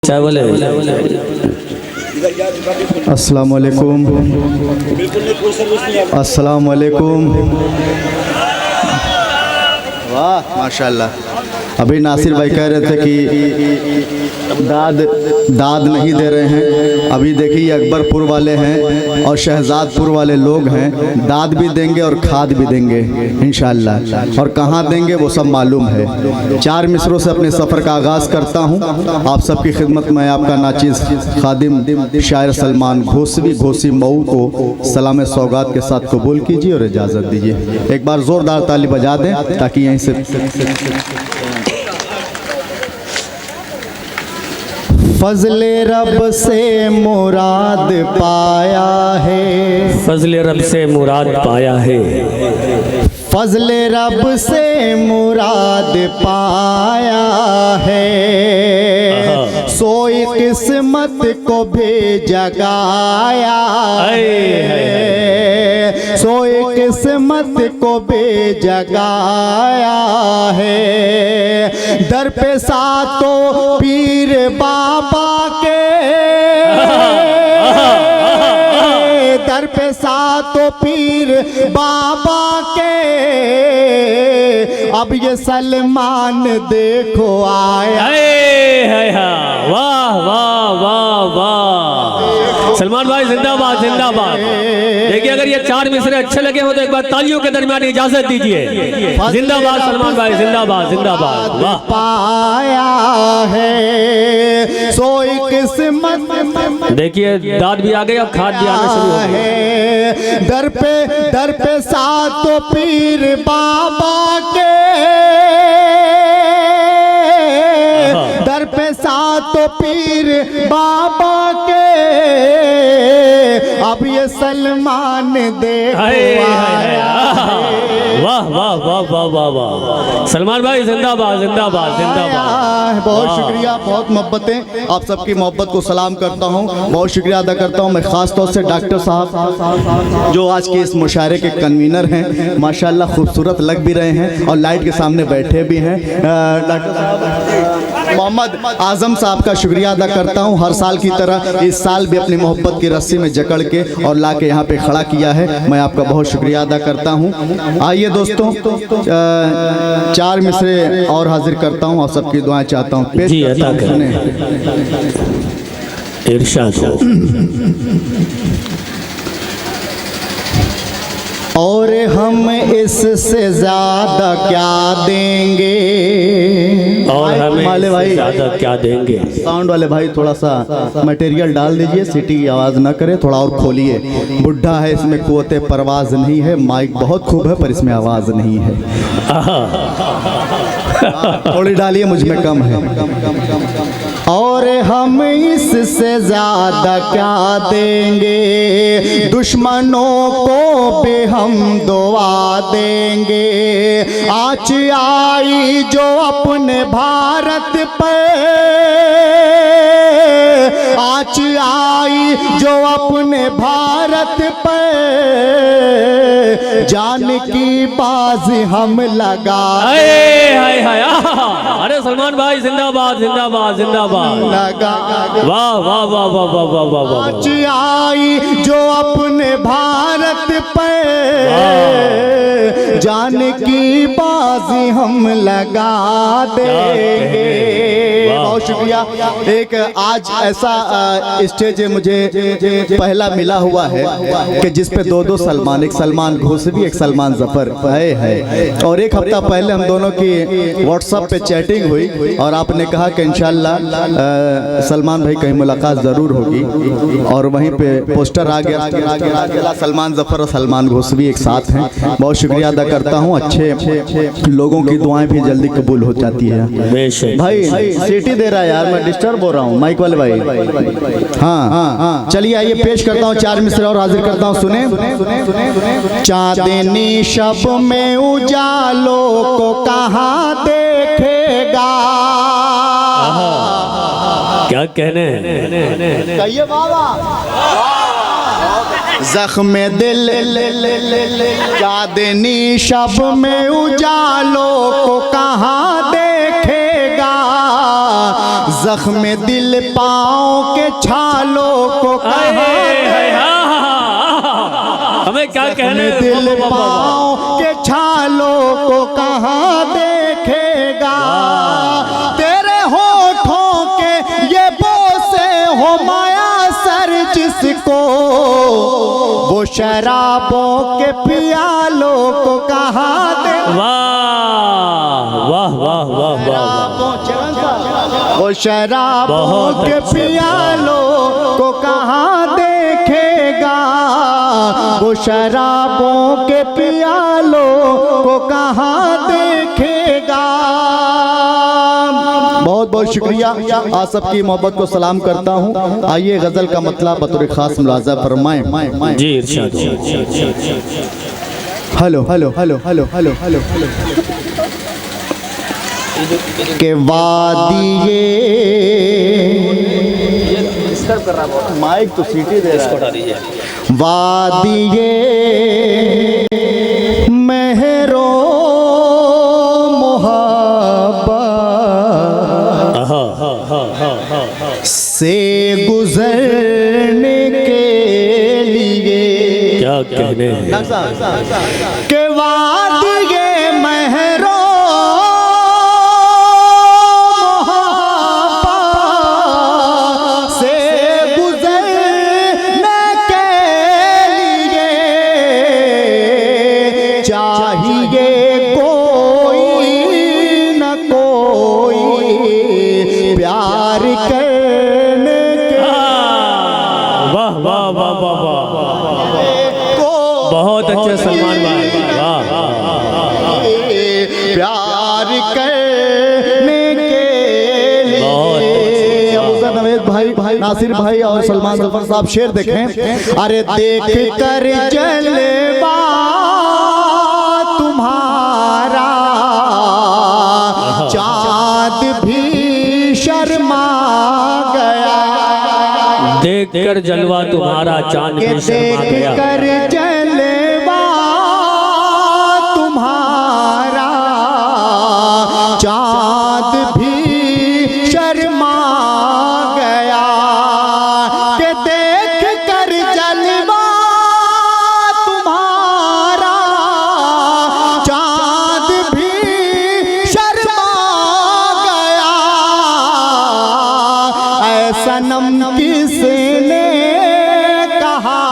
चाहे बोले अस्सलाम वालेकुम, अस्सलाम वालेकुम। वाह माशाल्लाह। अभी नासिर भाई कह रहे थे कि दाद नहीं दे रहे हैं। अभी देखिए अकबरपुर वाले हैं और शहजादपुर वाले लोग हैं, दाद भी देंगे और खाद भी देंगे इंशाअल्लाह। और कहाँ देंगे वो सब मालूम है। 4 मिसरों से अपने सफ़र का आगाज़ करता हूँ। आप सबकी खिदमत में आपका नाचिज़ खादिम शायर सलमान घोसी मऊ को सलाम सौगात के साथ कबूल कीजिए और इजाज़त दीजिए। एक बार ज़ोरदार ताली बजा दें ताकि यहीं से फजले रब से मुराद पाया है, फजले रब से मुराद पाया है, फजले रब से मुराद पाया है। सोई किस्मत को भी जगाया है, सोई किस्मत को भी जगाया है। दर पे सातों पीर बाबा के, दर पे सातों पीर बाबा के, अब ये सलमान देखो आया। वाह वाह वाह वाह, सलमान भाई जिंदाबाद जिंदाबाद। देखिए अगर ये 4 मिसरे अच्छे लगे हो तो एक बार तालियों के दरमियान इजाजत दीजिए। जिंदाबाद सलमान भाई जिंदाबाद जिंदाबाद। वाह पाया है सोई किस्मत। देखिए दाद भी आ गई, अब खाद भी आना शुरू हो गई। दर पे सातों पीर बाबा के, दर पे सातों पीर बाबा के, अब ये सलमान देखो आया। वाह वाह वाह वाह वाह वाह, सलमान भाई जिंदाबाद जिंदाबाद जिंदाबाद। बहुत शुक्रिया, बहुत मोहब्बतें। आप सबकी मोहब्बत को सलाम करता हूँ, बहुत शुक्रिया अदा करता हूँ। मैं ख़ास तौर से डॉक्टर साहब जो आज के इस मुशायरे के कन्वीनर हैं, माशाल्लाह खूबसूरत लग भी रहे हैं और लाइट के सामने बैठे भी हैं। डॉक्टर साहब मोहम्मद आज़म साहब का शुक्रिया अदा करता हूँ। हर साल की तरह इस साल भी अपनी मोहब्बत की रस्सी में जकड़ के और ला के यहाँ पे खड़ा किया है। मैं आपका बहुत शुक्रिया अदा करता हूँ। आइए दोस्तों 4 मिसरे और हाजिर करता हूँ और सबकी दुआएं चाहता हूँ। जी अता करें, इरशाद हो। और हम इससे ज्यादा क्या देंगे, और हमें वाले भाई ज्यादा क्या देंगे। साउंड वाले भाई थोड़ा सा मटेरियल डाल दीजिए, सीटी की आवाज़ ना करे, थोड़ा और खोलिए। बुढ़ा है इसमें कुव्वते परवाज नहीं है, माइक बहुत खूब है पर इसमें आवाज़ नहीं है। थोड़ी डालिए, मुझ में कम है। और हम इससे ज्यादा क्या देंगे, दुश्मनों को भी हम दुआ देंगे। आँच आई जो अपने भारत पे, आँच आई जो अपने भारत पे, जान की बाजी हम लगा। अरे सलमान भाई जिंदाबाद जिंदाबाद जिंदाबाद। लगा वाह वाह वाह वाह वाह वाह वाह वाह। आँच आई जो अपने भारत पे, जान की बाजी हम लगा देंगे। बहुत शुक्रिया। एक आज ऐसा स्टेज मुझे पहला मिला हुआ है कि जिस पे 2 सलमान, एक सलमान घोसवी एक सलमान जफर है। और एक हफ्ता पहले हम दोनों की व्हाट्सएप पे चैटिंग हुई और आपने कहा कि इंशाल्लाह सलमान भाई कहीं मुलाकात ज़रूर होगी, और वहीं पे पोस्टर आ गया, सलमान जफर और सलमान घोसवी एक साथ हैं। बहुत शुक्रिया अदा करता हूँ। अच्छे लोगों की दुआएं भी जल्दी कबूल हो जाती है। भाई सीटी दे रहा है यार, मैं डिस्टर्ब हो रहा हूँ माइक वाले भाई। हाँ चलिए आइए पेश करता हूँ 4 मिसरे और हाजिर करता हूँ। सुने। चांदनी शब में उजालों को कहाँ देखेगा, क्या कहने कहिए बाबा। जख्म दिल चांदनी शब में उजालों को कहाँ देखेगा, जख्म दिल पाँव के छालों को कहाँ हमें क्या कहने, दिल पाँव के छालों को कहाँ देखेगा, तेरे होठों के ये बोसे हो माया सर जिसको, वो शराबों के पियालों को कहाँ दे। वाह वाह वाह वाह वाह, वो शराबों के पियालों को कहाँ देखेगा, वो शराबों के पियालों को कहाँ देखेगा। बहुत बहुत शुक्रिया, आप सबकी मोहब्बत को सलाम करता हूँ। आइए गजल का मतलब बतौर खास मुलाजा फरमाएं। जी इरशाद। Hello hello hello hello hello hello hello के वादिये माइक तो सीटी दे रहा है। वादिये महरो मोहब्बत से गुजरने के लिए, क्या कहने हैं, के वादिये महरो बहुत अच्छे सलमान भाई, वाह प्यार करने के लिए। नवेद भाई, नासिर भाई और सलमान जफर साहब शेर देखें। अरे देख कर जलवा तुम्हारा चाँद भी शर्मा गया, देख कर जलवा तुम्हारा चाँद भी शर्मा गया, देख कर जलवा तुम्हारा चाँद भी शर्मा गया, के देख कर जलवा तुम्हारा चाँद भी शर्मा गया। ऐसा नम किसने कहा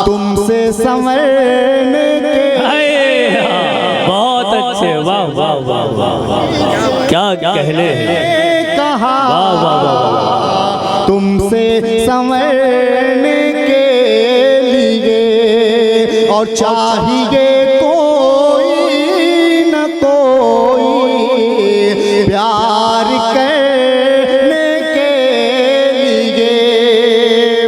तुमसे संवरने के। बहुत अच्छे, वाह वाह वाह वाह, क्या कहने हैं, कहा वाह वाह वाह, तुमसे संवरने के लिए, और चाहिए कोई न कोई प्यार करने के लिए।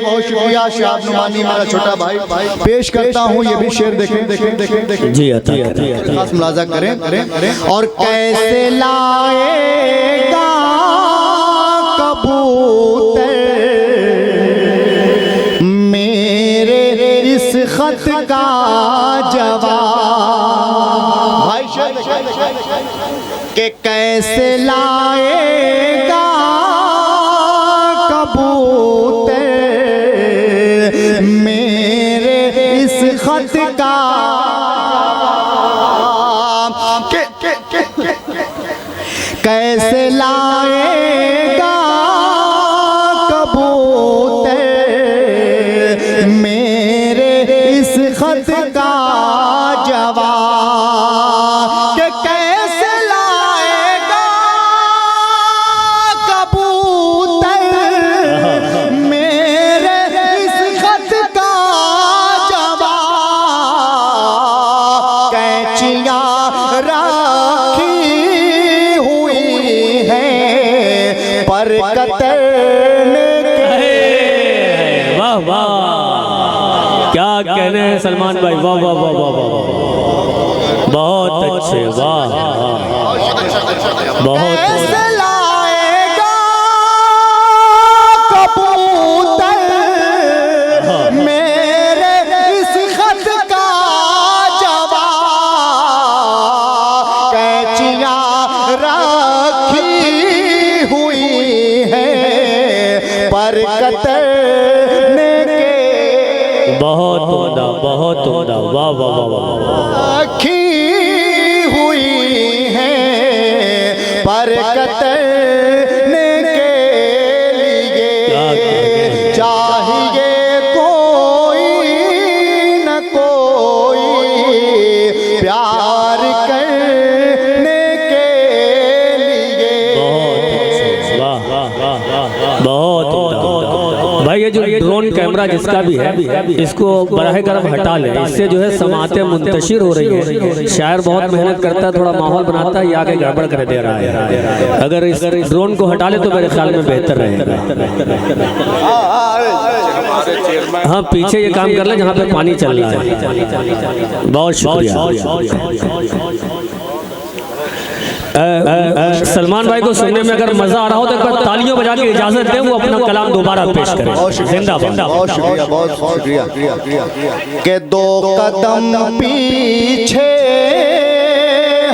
बहुत शुक्रिया शाह नुमानी मेरा छोटा भाई, पेश करता हूँ ये भी शेर देखें देखें देखें देखें जी अता खास मुलाजा करें। और कैसे लाएगा कबूतर मेरे इस खत का जवाब, भाई के कैसे लाएगा कबूतर मेरे इस खत का, कैसे लाएगा कबूतर मेरे इस खत का जवाब, कि कैसे लाएगा कबूतर मेरे इस खत का जवाब। कैचियाँ रखी हुई है पर कतरने के। वाह वाह, क्या कहने हैं सलमान भाई, वाह वाह वाह वाह वाह, बहुत अच्छे, वाह बहुत कैसे लाएगा कबूतर मेरे इस खत का जवाब। कैचियाँ रखी वाह वाह वाह। रखी हुई है पर कतरने के लिए चाहिए कोई न कोई प्यार करने के लिए। बहुत भाई ये जो ड्रोन कैमरा जिसका भी है इसको बराह करम हटा ले, इससे जो है समातें मुंतशिर हो रही है। शायर बहुत मेहनत करता है, थोड़ा माहौल बनाता है, ये आगे गड़बड़ कर दे रहा है। अगर इस ड्रोन को हटा ले तो मेरे ख्याल में बेहतर रहेगा। हाँ पीछे ये काम कर ले जहाँ पे पानी चल रहा है। बहुत शुक्रिया। सलमान भाई को सुनने में अगर मजा आ रहा हो तो एक बार तालियों बजा के इजाजत दें, वो अपना कलाम दोबारा पेश करें। जिंदाबाद। बहुत शुक्रिया, बहुत शुक्रिया। के दो कदम पीछे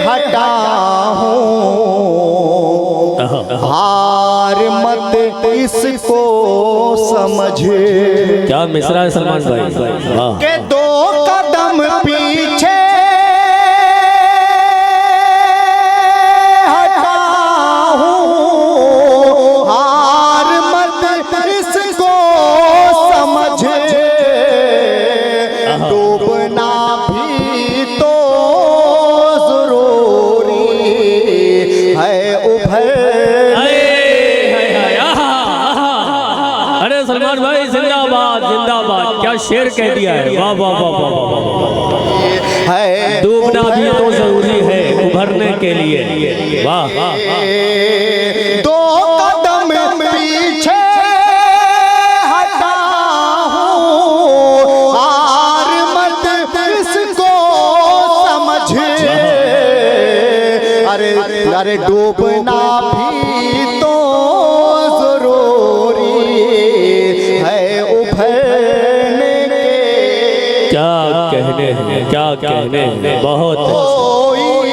हटा हूँ, हार मत इसको समझे। क्या मिसरा है सलमान भाई। वाह। के दो कदम पीछे सलमान भाई जिंदाबाद जिंदाबाद, क्या शेर कह दिया है। वाह वाह वाह वाह वाह। डूबना भी तो जरूरी है उभरने के लिए। वाह दो कदम पीछे हटा हूँ, हार मत इसको समझे। अरे अरे डूबना भी तो क्या कहने हैं। बहुत कोई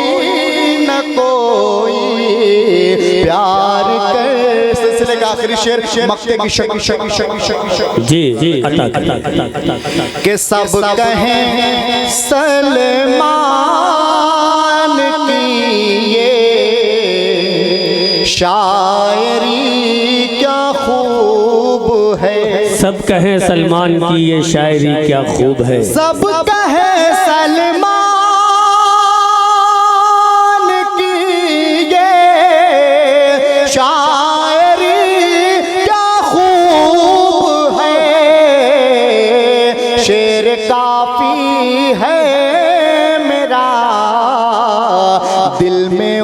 न कोई प्यार कर। सिलसिले का आखिरी शेर मक्ते की शकी जी जी के सब कहें सलमान की ये शायरी क्या खूब है। सब कहें सलमान की ये शायरी क्या खूब है। सब कहें सलमान की ये शायरी क्या खूब है। शेर काफी है मेरा दिल में